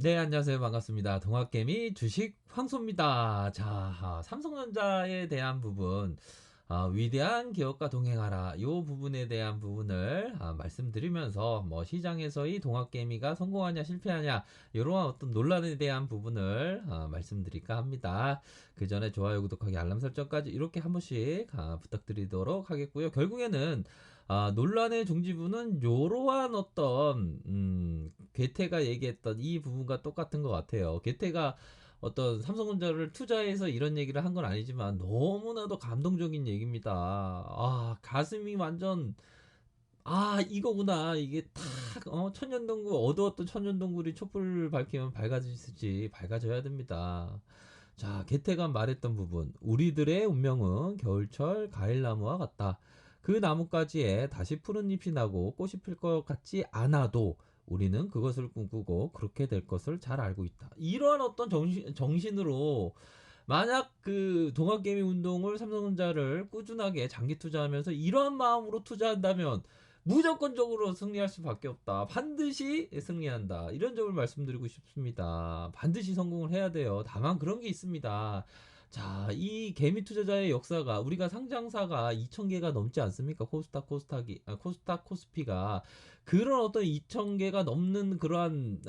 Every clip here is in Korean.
네, 안녕하세요. 반갑습니다. 동학개미 주식 황소입니다. 자, 삼성전자에 대한 부분, 위대한 기업과 동행하라. 이 부분에 대한 부분을 말씀드리면서 뭐 시장에서의 동학개미가 성공하냐 실패하냐 이러한 어떤 논란에 대한 부분을 말씀드릴까 합니다. 그 전에 좋아요, 구독하기, 알람 설정까지 이렇게 한 번씩 부탁드리도록 하겠고요. 결국에는 논란의 종지부는 이러한 어떤 괴테가 얘기했던 이 부분과 똑같은 것 같아요. 괴테가 어떤 삼성전자를 투자해서 이런 얘기를 한 건 아니지만 너무나도 감동적인 얘기입니다. 가슴이 완전 이거구나. 이게 탁 천년동굴 어두웠던 천년동굴이 촛불 밝히면 밝아지듯이 밝아져야 됩니다. 자, 개태가 말했던 부분. 우리들의 운명은 겨울철 가을나무와 같다. 그 나뭇가지에 다시 푸른 잎이 나고 꽃이 필 것 같지 않아도 우리는 그것을 꿈꾸고 그렇게 될 것을 잘 알고 있다. 이러한 어떤 정신으로 만약 그 동학개미 운동을 삼성전자를 꾸준하게 장기 투자하면서 이러한 마음으로 투자한다면 무조건적으로 승리할 수밖에 없다. 반드시 승리한다. 이런 점을 말씀드리고 싶습니다. 반드시 성공을 해야 돼요. 다만 그런 게 있습니다. 자, 이 개미 투자자의 역사가 우리가 상장사가 2,000개가 넘지 않습니까? 코스닥, 코스피가 그런 어떤 2,000개가 넘는 그러한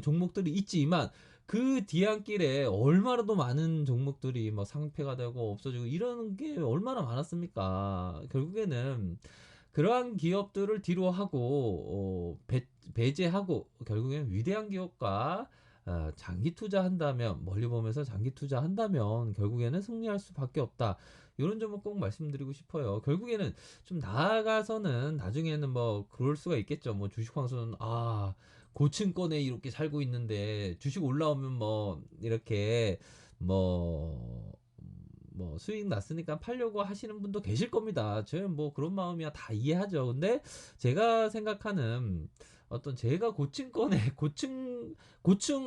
종목들이 있지만 그 뒤안길에 얼마나 더 많은 종목들이 막 상폐가 되고 없어지고 이런 게 얼마나 많았습니까? 결국에는 그러한 기업들을 뒤로 하고 배제하고 결국엔 위대한 기업과 장기 투자한다면 멀리 보면서 장기 투자한다면 결국에는 승리할 수밖에 없다. 이런 점을 꼭 말씀드리고 싶어요. 결국에는 좀 나아가서는 나중에는 뭐 그럴 수가 있겠죠. 뭐 주식 황소는 고층권에 이렇게 살고 있는데 주식 올라오면 뭐 이렇게 뭐 수익 났으니까 팔려고 하시는 분도 계실 겁니다. 저는 뭐 그런 마음이야 다 이해하죠. 근데 제가 생각하는 어떤 제가 고층권에 고층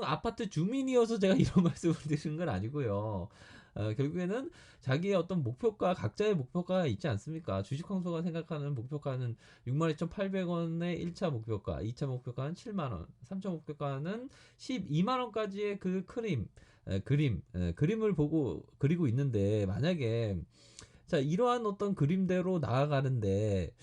아파트 주민이어서 제가 이런 말씀을 드리는 건 아니고요. 결국에는 자기의 어떤 목표가 각자의 목표가 있지 않습니까? 주식황소가 생각하는 목표가는 62,800원의 1차 목표가, 2차 목표가는 7만 원, 3차 목표가는 12만 원까지의 그 그림을 보고 그리고 있는데 만약에 자 이러한 어떤 그림대로 나아가는데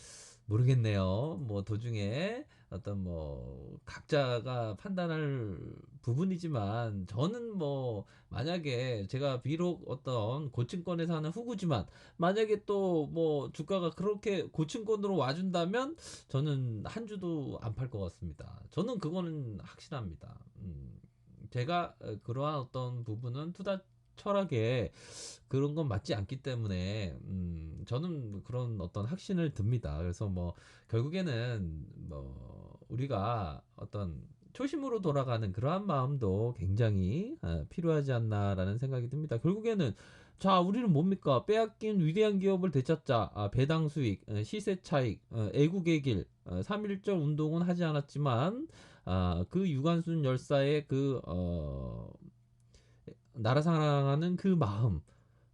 모르겠네요. 뭐 도중에 어떤 뭐 각자가 판단할 부분이지만 저는 뭐 만약에 제가 비록 어떤 고층권에 사는 후구지만 만약에 또 뭐 주가가 그렇게 고층권으로 와준다면 저는 한 주도 안 팔 것 같습니다. 저는 그거는 확실합니다. 제가 그러한 어떤 부분은 투자 철학에 그런 건 맞지 않기 때문에 저는 그런 어떤 확신을 듭니다. 그래서 뭐 결국에는 뭐 우리가 어떤 초심으로 돌아가는 그러한 마음도 굉장히 필요하지 않나라는 생각이 듭니다. 결국에는 자 우리는 뭡니까 빼앗긴 위대한 기업을 되찾자 배당 수익 시세 차익 애국의 길 3.1절 운동은 하지 않았지만 그 유관순 열사의 그 나라 사랑하는 그 마음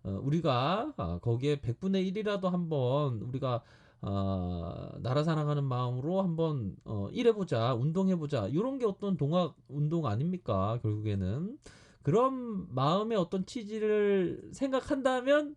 우리가 거기에 100분의 1이라도 한번 우리가 나라 사랑하는 마음으로 한번 일해보자 운동해보자 이런 게 어떤 동학 운동 아닙니까 결국에는 그런 마음의 어떤 취지를 생각한다면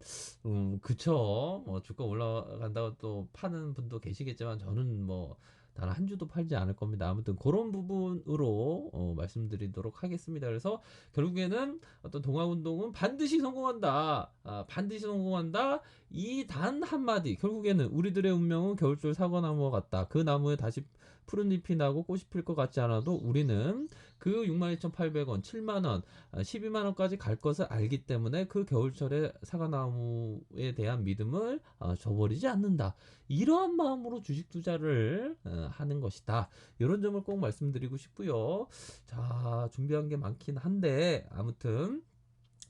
그쵸 뭐 주가 올라간다고 또 파는 분도 계시겠지만 저는 뭐 단 한 주도 팔지 않을 겁니다. 아무튼 그런 부분으로 말씀드리도록 하겠습니다. 그래서 결국에는 어떤 동아운동은 반드시 성공한다. 반드시 성공한다. 이 단 한마디. 결국에는 우리들의 운명은 겨울철 사과나무와 같다. 그 나무에 다시 푸른 잎이 나고 꽃이 필 것 같지 않아도 우리는 그 62,800원, 7만원, 12만원까지 갈 것을 알기 때문에 그 겨울철에 사과나무에 대한 믿음을 저버리지 않는다. 이러한 마음으로 주식 투자를 하는 것이다. 이런 점을 꼭 말씀드리고 싶고요. 자, 준비한 게 많긴 한데 아무튼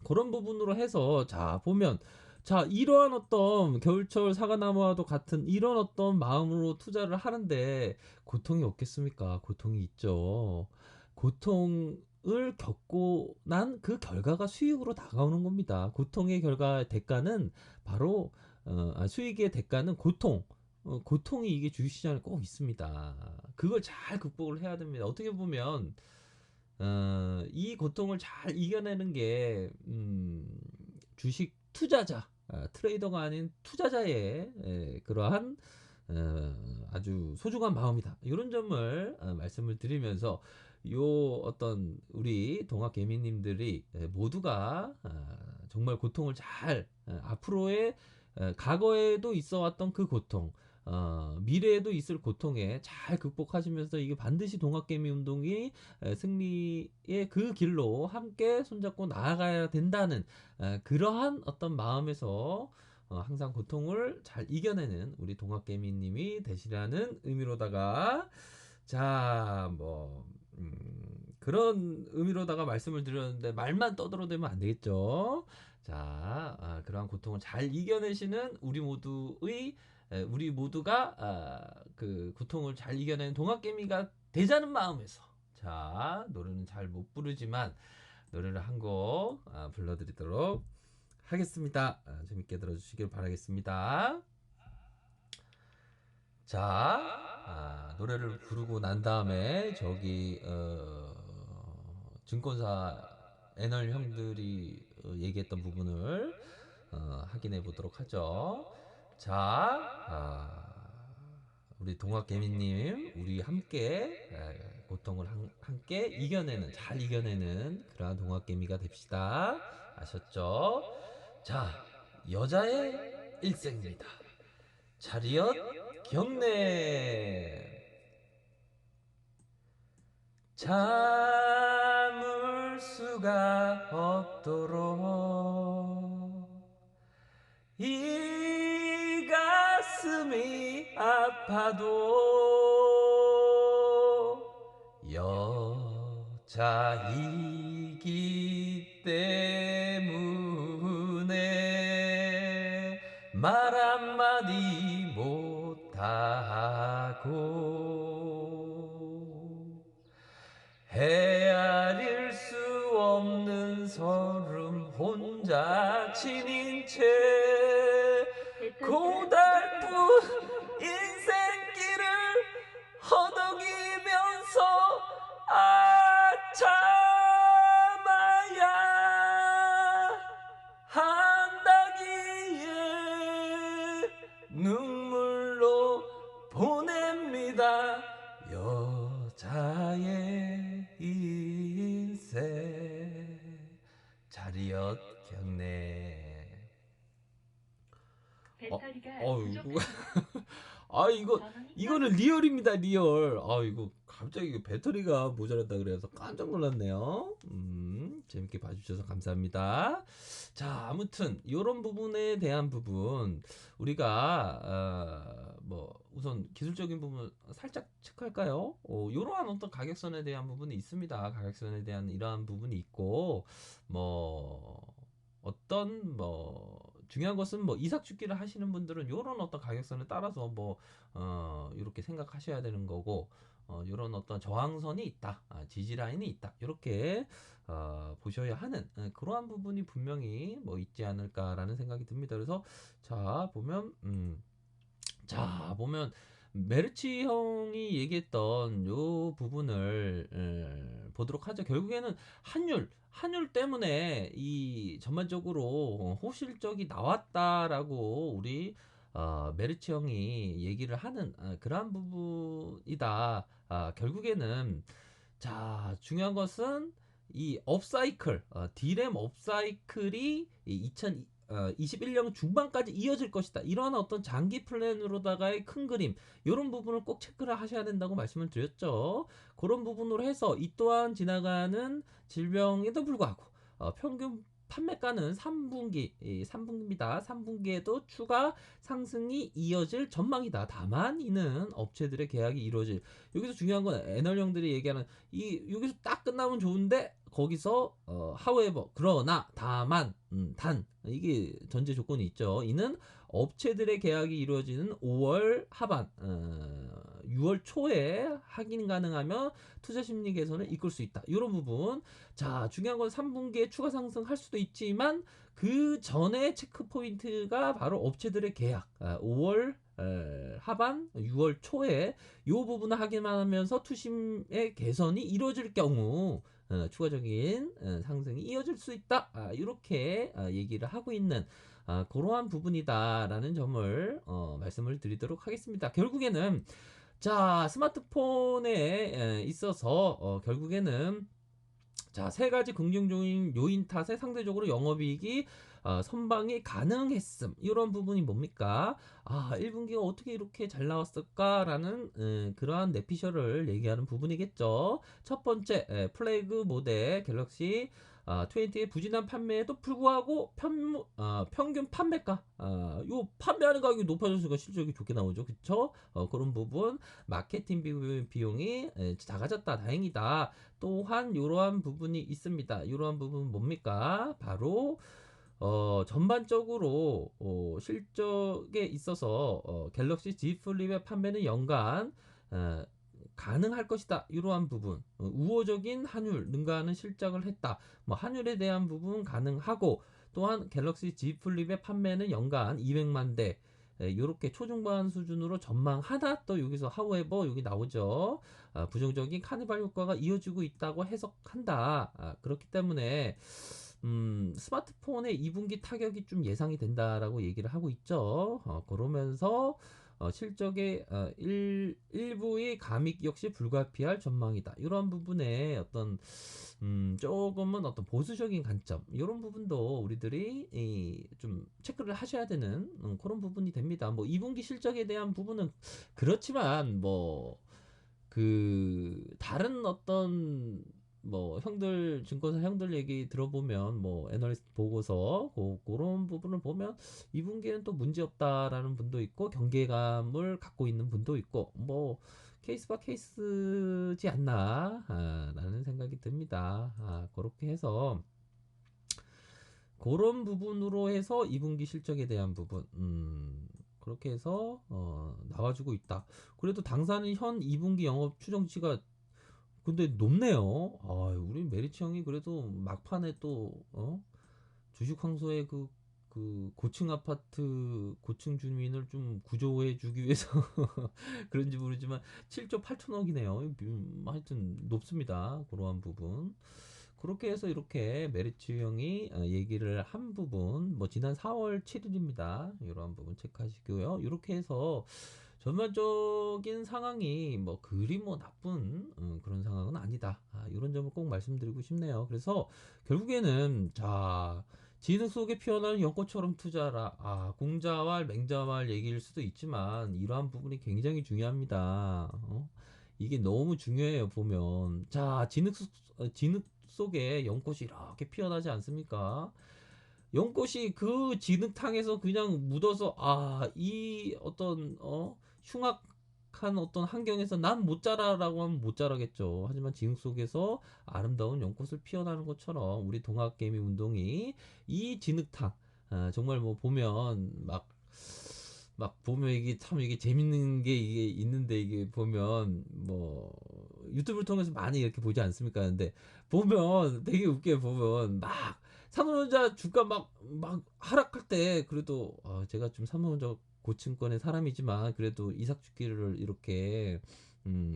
그런 부분으로 해서 자 보면 자 이러한 어떤 겨울철 사과나무와도 같은 이런 어떤 마음으로 투자를 하는데 고통이 없겠습니까? 고통이 있죠. 고통을 겪고 난 그 결과가 수익으로 다가오는 겁니다. 고통의 결과 대가는 바로 수익의 대가는 고통. 고통이 이게 주식시장에 꼭 있습니다. 그걸 잘 극복을 해야 됩니다. 어떻게 보면 이 고통을 잘 이겨내는 게 주식 투자자, 트레이더가 아닌 투자자의 그러한 아주 소중한 마음이다. 이런 점을 말씀을 드리면서 요 어떤 우리 동학개미님들이 모두가 정말 고통을 잘 앞으로의 과거에도 있어왔던 그 고통, 미래에도 있을 고통에 잘 극복하시면서 이게 반드시 동학개미 운동이 승리의 그 길로 함께 손잡고 나아가야 된다는 그러한 어떤 마음에서 항상 고통을 잘 이겨내는 우리 동학개미님이 되시라는 의미로다가 자, 그런 의미로다가 말씀을 드렸는데 말만 떠들어대면 안 되겠죠. 자, 그러한 고통을 잘 이겨내시는 우리 모두가 그 고통을 잘 이겨내는 동학개미가 되자는 마음에서 자, 노래는 잘 못 부르지만 노래를 한 곡 불러드리도록 하겠습니다. 재밌게 들어주시길 바라겠습니다. 자, 노래를 부르고 난 다음에 저기 증권사 애널 형들이 얘기했던 부분을 확인해 보도록 하죠. 자, 우리 동학개미님, 우리 함께 고통을 함께 이겨내는, 잘 이겨내는 그러한 동학개미가 됩시다. 아셨죠? 자, 여자의 일생입니다. 차리엇 경례. 참을 수가 없도록 이 가슴이 아파도 여자이기 때문에 말 한마디 못하고 헤아릴 수 없는 서름 혼자 지닌 채 고달픈 인생길을 허덕이면서 참아야 한다기에 눈물로 보냅니다. 여자의 인생 차리엇 경례. 이거 이거는 리얼입니다, 리얼. 이거 갑자기 배터리가 모자랐다 그래서 깜짝 놀랐네요. 재밌게 봐주셔서 감사합니다. 자, 아무튼 이런 부분에 대한 부분 우리가 우선 기술적인 부분 살짝 체크할까요? 이러한 어떤 가격선에 대한 부분이 있습니다. 가격선에 대한 이러한 부분이 있고 어떤 중요한 것은 이삭 죽기를 하시는 분들은 이런 어떤 가격선을 따라서 이렇게 생각하셔야 되는 거고 이런 어떤 저항선이 있다, 지지 라인이 있다, 이렇게 보셔야 하는 그러한 부분이 분명히 있지 않을까라는 생각이 듭니다. 그래서 보면 메르치 형이 얘기했던 요 부분을 보도록 하죠. 결국에는 환율 때문에 이 전반적으로 호실적이 나왔다라고 우리 메르치 형이 얘기를 하는 그러한 부분이다. 결국에는 중요한 것은 이 업사이클, 디램 업사이클이 2021년 중반까지 이어질 것이다. 이런 어떤 장기 플랜으로다가의 큰 그림, 이런 부분을 꼭 체크를 하셔야 된다고 말씀을 드렸죠. 그런 부분으로 해서 이 또한 지나가는 질병에도 불구하고 평균 판매가는 3분기입니다. 3분기에도 추가 상승이 이어질 전망이다. 다만 이는 업체들의 계약이 이루어질, 여기서 중요한 건 애널형들이 얘기하는 여기서 딱 끝나면 좋은데 거기서 however, 그러나, 다만, 단, 이게 전제 조건이 있죠. 이는 업체들의 계약이 이루어지는 5월 하반, 6월 초에 확인 가능하면 투자 심리 개선을 이끌 수 있다. 이런 부분. 중요한 건 3분기에 추가 상승할 수도 있지만 그 전에 체크 포인트가 바로 업체들의 계약, 5월 하반, 6월 초에 이 부분을 확인하면서 투심의 개선이 이루어질 경우 추가적인 상승이 이어질 수 있다. 이렇게 얘기를 하고 있는 그러한 부분이다라는 점을 말씀을 드리도록 하겠습니다. 결국에는 자 스마트폰에 있어서 결국에는 자, 세 가지 긍정적인 요인 탓에 상대적으로 영업이익이 선방이 가능했음. 이런 부분이 뭡니까? 1분기가 어떻게 이렇게 잘 나왔을까라는 그러한 내피셜을 얘기하는 부분이겠죠. 첫 번째, 플래그 모델 갤럭시 20의 부진한 판매에도 불구하고 평균 판매가 요 판매하는 가격이 높아졌으니까 실적이 좋게 나오죠. 그쵸? 그런 부분 마케팅 비용이 작아졌다. 다행이다. 또한 이러한 부분이 있습니다. 이러한 부분은 뭡니까? 바로 전반적으로 실적에 있어서 갤럭시 Z 플립의 판매는 연간 가능할 것이다. 이러한 부분 우호적인 환율 능가하는 실적을 했다. 뭐 환율에 대한 부분 가능하고 또한 갤럭시 Z 플립의 판매는 연간 200만 대 이렇게 초중반 수준으로 전망하다. 또 여기서 however 여기 나오죠. 부정적인 카니발 효과가 이어지고 있다고 해석한다. 그렇기 때문에 스마트폰의 2분기 타격이 좀 예상이 된다라고 얘기를 하고 있죠. 그러면서 실적의 일부의 감익 역시 불가피할 전망이다. 이런 부분에 어떤 조금은 어떤 보수적인 관점 이런 부분도 우리들이 좀 체크를 하셔야 되는 그런 부분이 됩니다. 뭐 2분기 실적에 대한 부분은 그렇지만 뭐 다른 어떤 뭐 형들 증권사 형들 얘기 들어보면 뭐 애널리스트 보고서 그런 부분을 보면 2분기에는 또 문제 없다라는 분도 있고 경계감을 갖고 있는 분도 있고 뭐 케이스 바 케이스지 않나 라는 생각이 듭니다. 그렇게 해서 그런 부분으로 해서 2분기 실적에 대한 부분 그렇게 해서 나와주고 있다. 그래도 당사는 현 2분기 영업 추정치가 근데 높네요. 우리 메리츠 형이 그래도 막판에 또 주식 황소의 그 고층 아파트 고층 주민을 좀 구조해 주기 위해서 그런지 모르지만 7조 8천억이네요. 하여튼 높습니다. 그러한 부분. 그렇게 해서 이렇게 메리츠 형이 얘기를 한 부분 뭐 지난 4월 7일입니다. 이러한 부분 체크하시고요. 이렇게 해서 전반적인 상황이 뭐 그리 뭐 나쁜 그런 상황은 아니다. 이런 점을 꼭 말씀드리고 싶네요. 그래서 결국에는 자 진흙 속에 피어나는 연꽃처럼 투자라. 공자왈 맹자왈 얘기일 수도 있지만 이러한 부분이 굉장히 중요합니다. 이게 너무 중요해요. 보면 자 진흙 속에 연꽃이 이렇게 피어나지 않습니까? 연꽃이 그 진흙탕에서 그냥 묻어서 이 어떤 흉악한 어떤 환경에서 난 못 자라라고 하면 못 자라겠죠. 하지만 진흙 속에서 아름다운 연꽃을 피어나는 것처럼 우리 동학개미 운동이 이 진흙탕 정말 뭐 보면 막 보면 이게 참 이게 재밌는 게 이게 있는데 이게 보면 뭐 유튜브를 통해서 많이 이렇게 보지 않습니까? 근데 보면 되게 웃겨 보면 막 삼성전자 주가 막 하락할 때 그래도 제가 좀 삼성전자 고층권의 사람이지만 그래도 이삭 죽기를 이렇게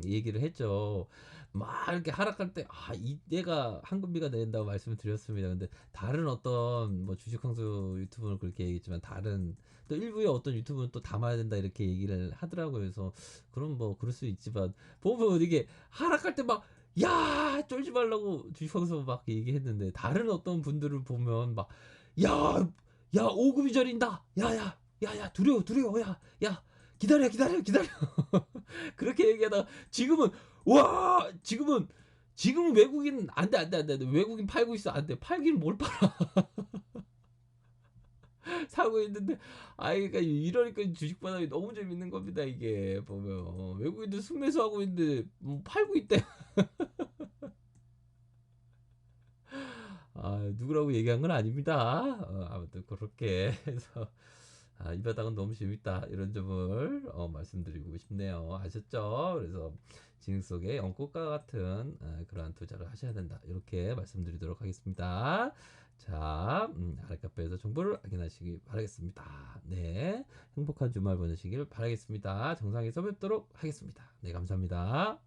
얘기를 했죠. 막 이렇게 하락할 때 이때가 황금비가 내린다고 말씀을 드렸습니다. 근데 다른 어떤 뭐 주식황수 유튜브는 그렇게 얘기했지만 다른 또 일부의 어떤 유튜브는 또 담아야 된다 이렇게 얘기를 하더라고요. 그래서 그럼 뭐 그럴 수 있지만 보면 이게 하락할 때 막 야 쫄지 말라고 주식황수 막 얘기했는데 다른 어떤 분들을 보면 막 야 오금이 저린다 야야 두려워 야 기다려 그렇게 얘기하다가 지금은 외국인 안돼 외국인 팔고 있어 안돼 팔기는 뭘 팔아 사고 있는데 그러니까 이러니까 주식 바닥이 너무 재밌는 겁니다. 이게 보면 외국인들 순매수하고 있는데 팔고 있대. 누구라고 얘기한 건 아닙니다. 아무튼 그렇게 해서 이 바닥은 너무 재밌다 이런 점을 말씀드리고 싶네요. 아셨죠? 그래서 진흙 속에 연꽃과 같은 그러한 투자를 하셔야 된다 이렇게 말씀드리도록 하겠습니다. 자 아랫카페에서 정보를 확인하시기 바라겠습니다. 네 행복한 주말 보내시길 바라겠습니다. 정상에서 뵙도록 하겠습니다. 네 감사합니다.